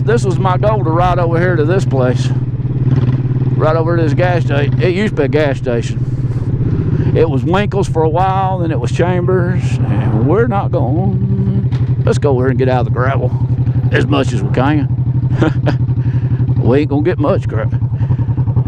this was my goal, to ride over here to this place. Right over to this gas station. It used to be a gas station. It was Winkles for a while, then it was Chambers, and we're not going. Let's go over here and get out of the gravel as much as we can. We ain't gonna get much crap.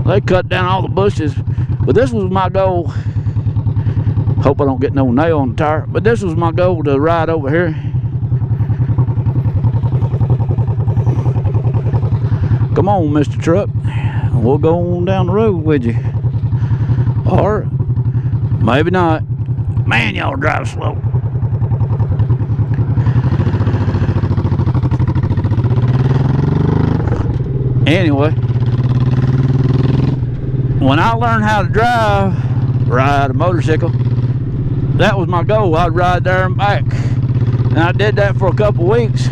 They cut down all the bushes, but this was my goal. Hope I don't get no nail on the tire, but this was my goal, to ride over here. Come on, Mr. Truck. We'll go on down the road with you. Or maybe not. Man, y'all drive slow. Anyway, when I learned how to ride a motorcycle, that was my goal. I'd ride there and back. And I did that for a couple weeks.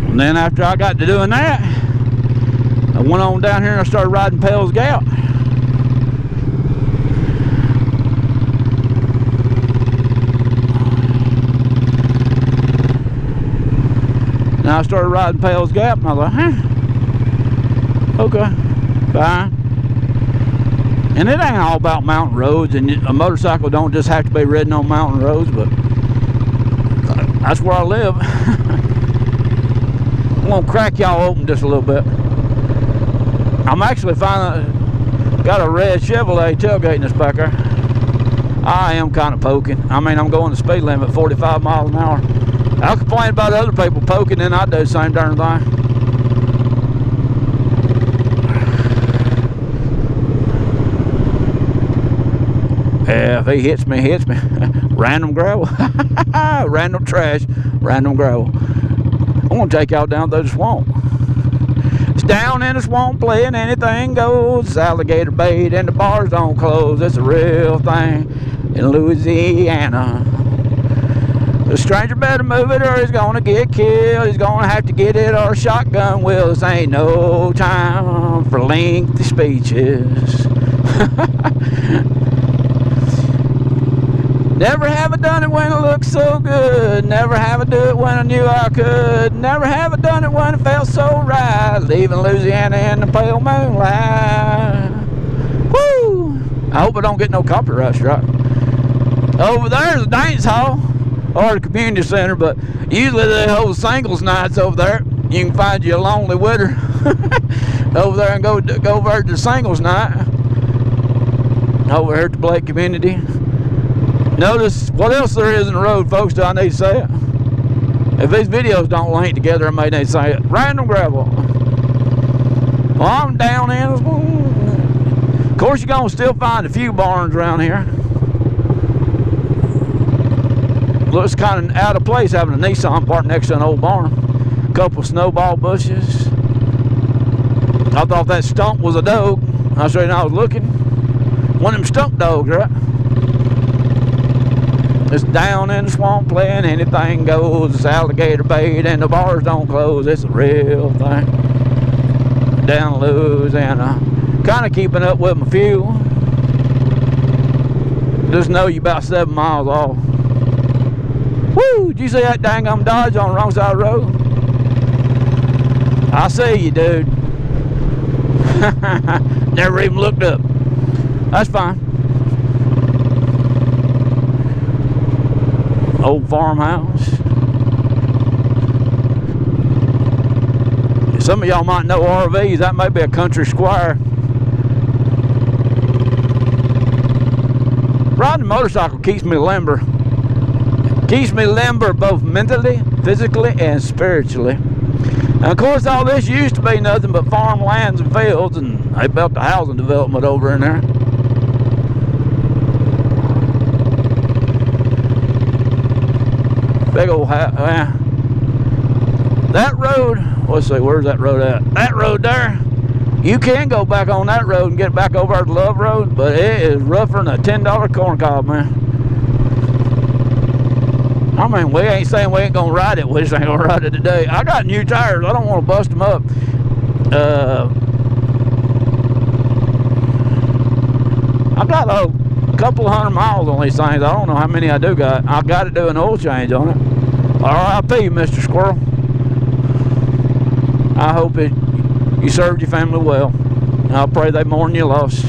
And then after I got to doing that, I went on down here and I started riding Pell's Gap. Now I started riding Pell's Gap, and I was like, okay, fine. And it ain't all about mountain roads, and a motorcycle don't just have to be ridden on mountain roads, but that's where I live. I'm gonna crack y'all open just a little bit. I'm actually finally got a red Chevrolet tailgate in this back there. I am kind of poking. I mean, I'm going the speed limit 45 miles an hour. I'll complain about other people poking, and I do the same darn thing. Yeah, if he hits me, hits me. Random gravel. Random trash. Random gravel. I'm going to take y'all down through the swamp. It's down in the swamp playing anything goes. It's alligator bait and the bars don't close. It's a real thing in Louisiana. The stranger better move it or he's gonna get killed. He's gonna have to get it or a shotgun will. This ain't no time for lengthy speeches. Never have I done it when it looked so good. Never have I do it when I knew I could. Never have I done it when it felt so right. Leaving Louisiana in the pale moonlight. Woo! I hope I don't get no copyright strike. Over there's a dance hall or the community center, but usually they hold singles nights over there. You can find you a lonely widder over there and go over to the singles night over here at the Blake community. Notice what else there is in the road, folks. Do I need to say it? If these videos don't link together, I may need to say it. Random gravel. Well, I'm down in. Of course, you're gonna still find a few barns around here. Looks kind of out of place having a Nissan parked next to an old barn. A couple of snowball bushes. I thought that stump was a dog. I was I was looking. One of them stump dogs, right? It's down in the swamp playing anything goes. It's alligator bait and the bars don't close. It's a real thing. Down in Louisiana. Kind of keeping up with my fuel. Just know you about 7 miles off. Woo! Did you see that dang Dodge on the wrong side of the road? I see you, dude. Never even looked up. That's fine. Old farmhouse. Some of y'all might know RVs. That may be a country squire. Riding a motorcycle keeps me limber. Keeps me limber both mentally, physically, and spiritually. And of course, all this used to be nothing but farmlands and fields, and they built the housing development over in there. Big old house. That road, let's see, where's that road at? That road there, you can go back on that road and get back over to Love Road, but it is rougher than a $10 corn cob, man. I mean, we ain't saying we ain't gonna ride it, we just ain't gonna ride it today. I got new tires, I don't want to bust them up. I got a couple of 100 miles on these things. I don't know how many I do got. I got to do an oil change on it. R.I.P. Mr. Squirrel. I hope you served your family well. And I pray they mourn your loss.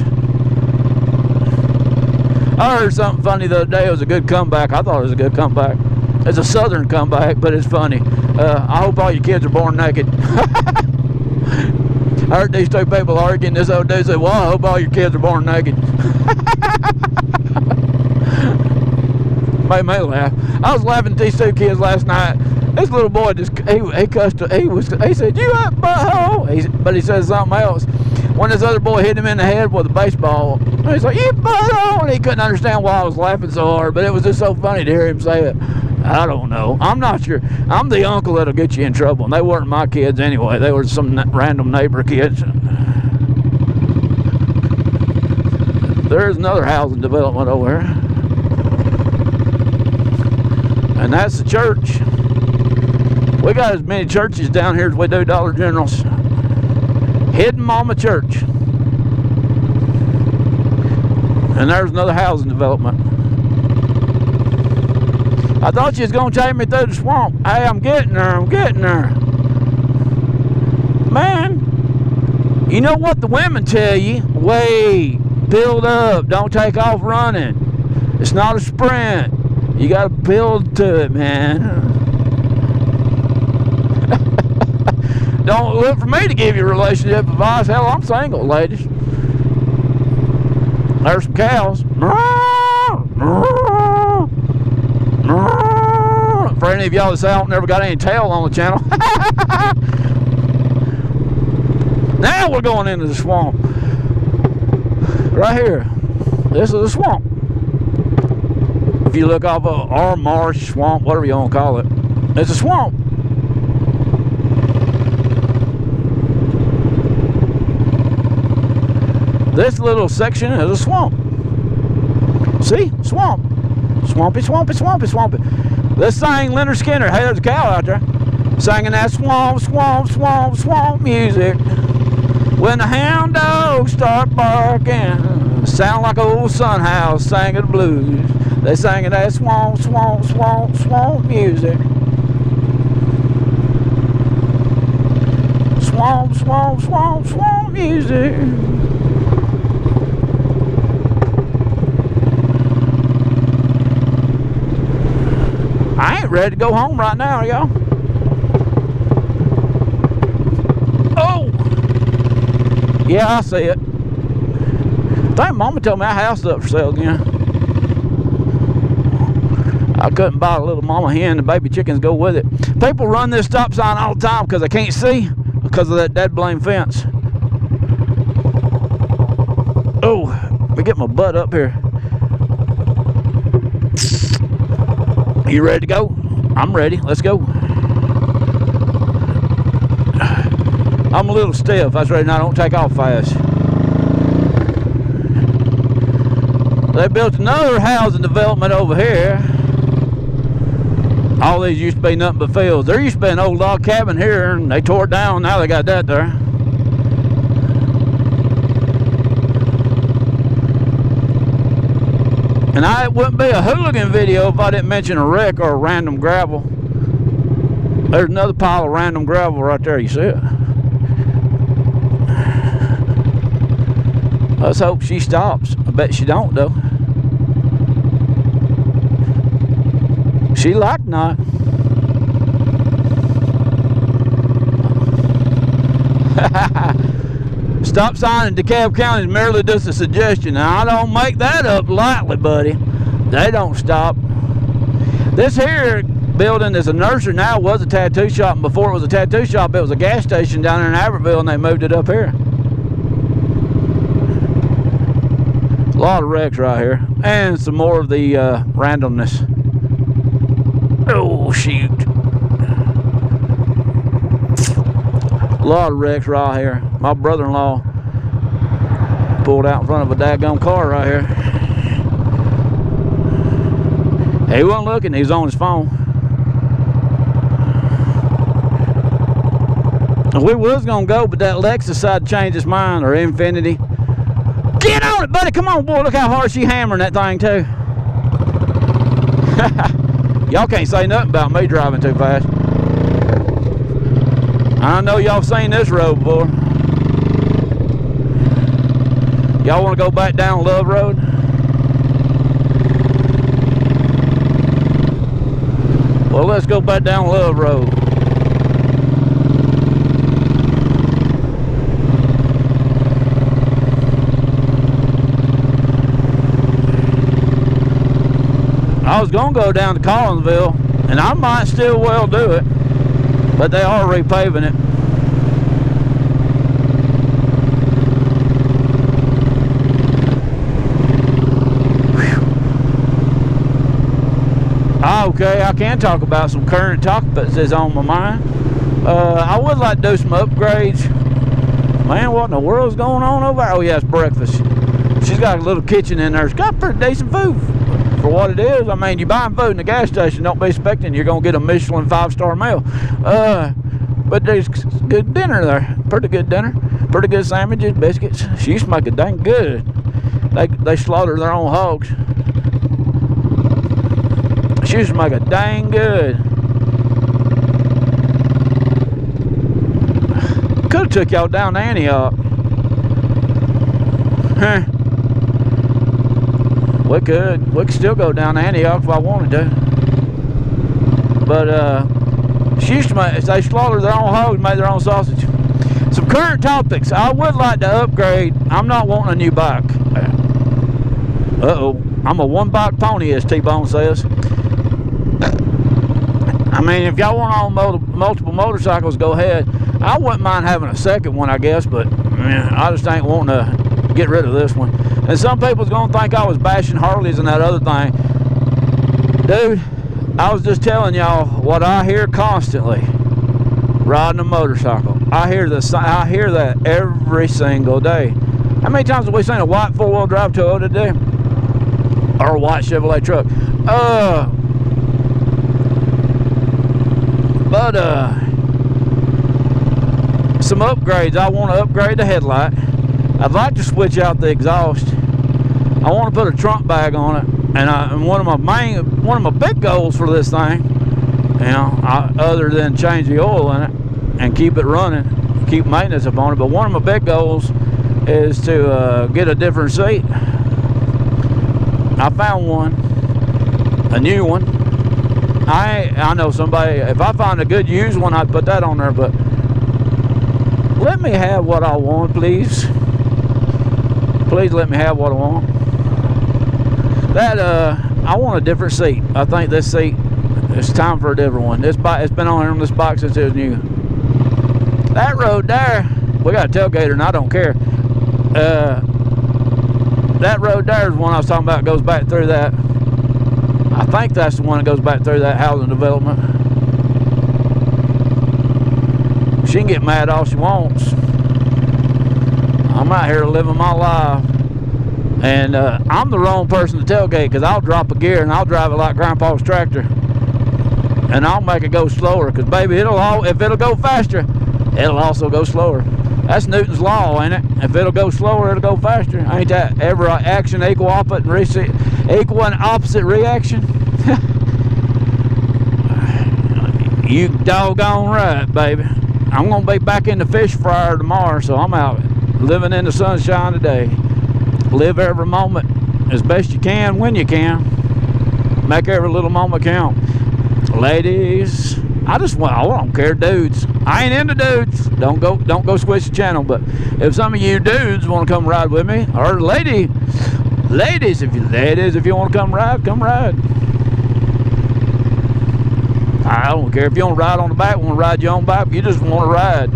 I heard something funny the other day. It was a good comeback. I thought it was a good comeback. It's a southern comeback, but it's funny. I hope all your kids are born naked. I heard these two people arguing. This old dude said, well, I hope all your kids are born naked. Made me laugh. I was laughing at these two kids last night. This little boy just, he cussed, he said, you up, butthole? But he said something else. When this other boy hit him in the head with a baseball, he's like, you butthole! And he couldn't understand why I was laughing so hard, but it was just so funny to hear him say it. I don't know. I'm not sure. I'm the uncle that'll get you in trouble, and they weren't my kids anyway. They were some random neighbor kids. There's another housing development over here. And that's the church. We got as many churches down here as we do Dollar Generals. Hidden Mama Church. And there's another housing development. I thought you was going to take me through the swamp. Hey, I'm getting there. I'm getting there. Man, you know what the women tell you? Wait, build up. Don't take off running. It's not a sprint. You got to build to it, man. Don't look for me to give you relationship advice. Hell, I'm single, ladies. There's some cows. For any of y'all that say I don't never got any tail on the channel. Now we're going into the swamp. Right here. This is a swamp. If you look off of our marsh, swamp, whatever you want to call it, it's a swamp. This little section is a swamp. See? Swamp. Swampy, swampy, swampy, swampy. Let's sing Leonard Skinner. Hey, there's a cow out there. Singing that swamp, swamp, swamp, swamp music. When the hound dogs start barking, sound like an old sun house singing the blues. They singing that swamp, swamp, swamp, swamp music. Swamp, swamp, swamp, swamp music. I ain't ready to go home right now, y'all. Oh! Yeah, I see it. I think Mama told me our house is up for sale again. I couldn't buy a little mama hen, the baby chickens go with it. People run this stop sign all the time because they can't see because of that dead blame fence. Oh, let me get my butt up here. You ready to go? I'm ready. Let's go. I'm a little stiff. That's right now. I don't take off fast. They built another housing development over here. All these used to be nothing but fields. There used to be an old log cabin here, and they tore it down. Now they got that there. And it wouldn't be a hooligan video if I didn't mention a wreck or a random gravel. There's another pile of random gravel right there, you see it? Let's hope she stops. I bet she don't, though. She like not. Stop sign in Dekalb County is merely just a suggestion. Now, I don't make that up lightly, buddy. They don't stop. This here building is a nursery. Now it was a tattoo shop, and before it was a tattoo shop, it was a gas station down there in Abertville, and they moved it up here. A lot of wrecks right here, and some more of the randomness. Oh, shoot. A lot of wrecks right here. My brother-in-law pulled out in front of a daggone car right here. He wasn't looking, he was on his phone. We was gonna go, but that Lexus decided to change his mind, or Infinity. Get on it, buddy, come on, boy, look how hard she hammering that thing too. Y'all can't say nothing about me driving too fast. I know y'all seen this road before. Y'all want to go back down Love Road? Well, let's go back down Love Road. I was going to go down to Collinsville, and I might still well do it, but they are repaving it. Okay, I can talk about some current topics that's on my mind. I would like to do some upgrades. Man, what in the world's going on over there? Oh yeah, it's breakfast. She's got a little kitchen in there. It's got pretty decent food for what it is. I mean, you buying food in the gas station, don't be expecting you're going to get a Michelin 5-star meal. But there's good dinner there. Pretty good dinner. Pretty good sandwiches, biscuits. She used to make it dang good. They slaughter their own hogs. She used to make it dang good. Could have took y'all down to Antioch. Huh. We could still go down to Antioch if I wanted to. But she used to make, they slaughtered their own hogs, made their own sausage. Some current topics. I would like to upgrade. I'm not wanting a new bike. Uh-oh. I'm a one-bike pony, as T-Bone says. I mean, if y'all want to own multiple motorcycles, go ahead. I wouldn't mind having a second one, I guess, but man, I just ain't wanting to get rid of this one. And some people's going to think I was bashing Harleys and that other thing. Dude, I was just telling y'all what I hear constantly riding a motorcycle. I hear that every single day. How many times have we seen a white four-wheel drive Toyota today? Or a white Chevrolet truck? But some upgrades. I want to upgrade the headlight. I'd like to switch out the exhaust. I want to put a trunk bag on it. And one of my big goals for this thing, you know, other than change the oil in it and keep it running, keep maintenance upon it, but one of my big goals is to get a different seat. I found one, a new one. I know somebody, if I find a good used one, I'd put that on there, but let me have what I want, please. Please let me have what I want. I want a different seat. I think this seat, it's time for a different one. This bike, it's been on this bike since it was new. That road there, we got a tailgater and I don't care. That road there is the one I was talking about, goes back through that. I think that's the one that goes back through that housing development. She can get mad all she wants. I'm out here living my life. And I'm the wrong person to tailgate, because I'll drop a gear and I'll drive it like Grandpa's tractor. And I'll make it go slower, because baby, if it'll go faster, it'll also go slower. That's Newton's law, ain't it? If it'll go slower, it'll go faster. Ain't that every action equal and opposite reaction? You doggone right, baby. I'm gonna be back in the fish fryer tomorrow, so I'm out living in the sunshine today. Live every moment as best you can when you can. Make every little moment count. Ladies, I don't care, dudes. I ain't into dudes. Don't go switch the channel. But if some of you dudes want to come ride with me, or ladies, if you want to come ride, come ride. I don't care if you want to ride on the back, want to ride your own bike, you just want to ride.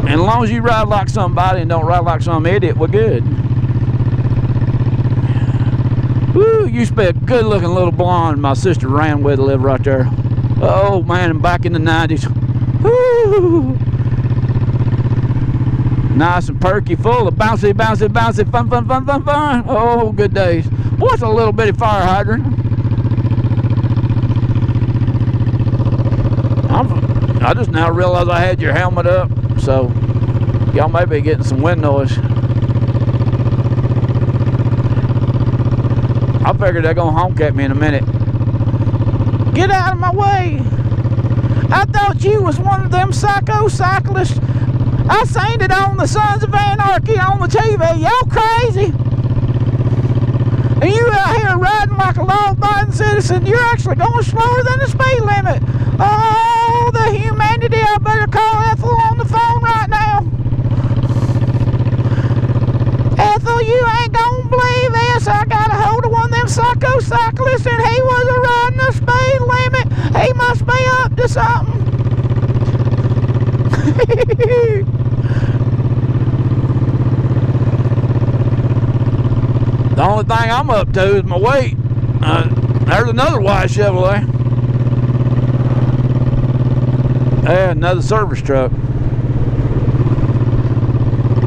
And as long as you ride like somebody and don't ride like some idiot, we're good. Woo, used to be a good looking little blonde my sister ran with, lived right there. Oh man, back in the 90s. Woo! Nice and perky, full of bouncy, bouncy, bouncy, fun, fun, fun, fun, fun. Oh, good days. What's a little bitty fire hydrant? I just now realized I had your helmet up, so y'all may be getting some wind noise. I figured they're gonna honk at me in a minute. Get out of my way! I thought you was one of them psycho cyclists. I seen it on the Sons of Anarchy on the TV. Y'all crazy. And you out here riding like a law-abiding citizen. You're actually going slower than the speed limit. Oh, the humanity. I better call Ethel on the phone right now. Ethel, you ain't gonna believe this. I got a hold of one of them psycho cyclists and he was riding the speed limit. He must be up to something. The only thing I'm up to is my weight. There's another white Chevrolet. Yeah, another service truck.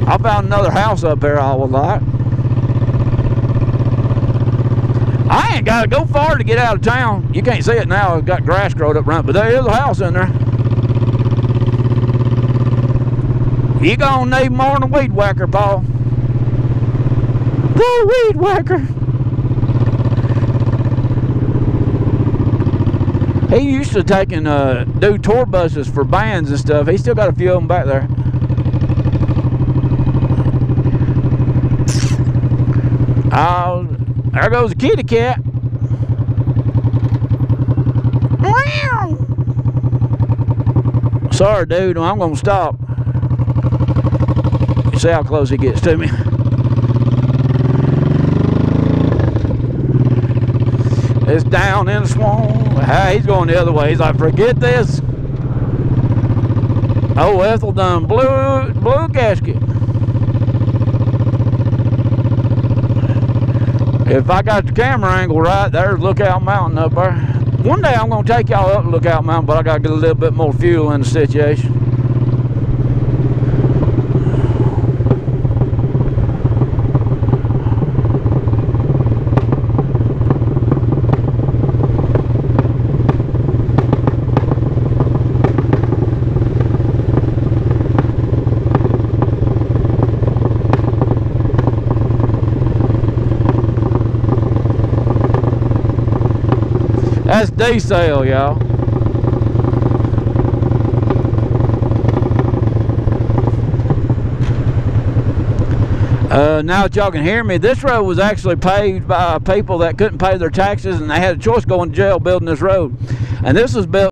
I found another house up there I would like. I ain't got to go far to get out of town. You can't see it now. It's got grass growing up front, but there is a house in there. You gonna need more than a weed whacker, Paul. The weed whacker. He used to take and do tour buses for bands and stuff. He still got a few of them back there. Oh, there goes a kitty cat. Sorry, dude, I'm gonna stop. You see how close he gets to me. It's down in the swamp. He's going the other way. He's like, forget this. Oh, Ethel done blew a gasket. If I got the camera angle right, there's Lookout Mountain up there. One day I'm going to take y'all up to Lookout Mountain, but I got to get a little bit more fuel in the situation. That's D-Sale, y'all. Now that y'all can hear me, this road was actually paved by people that couldn't pay their taxes and they had a choice going to jail building this road. And this was built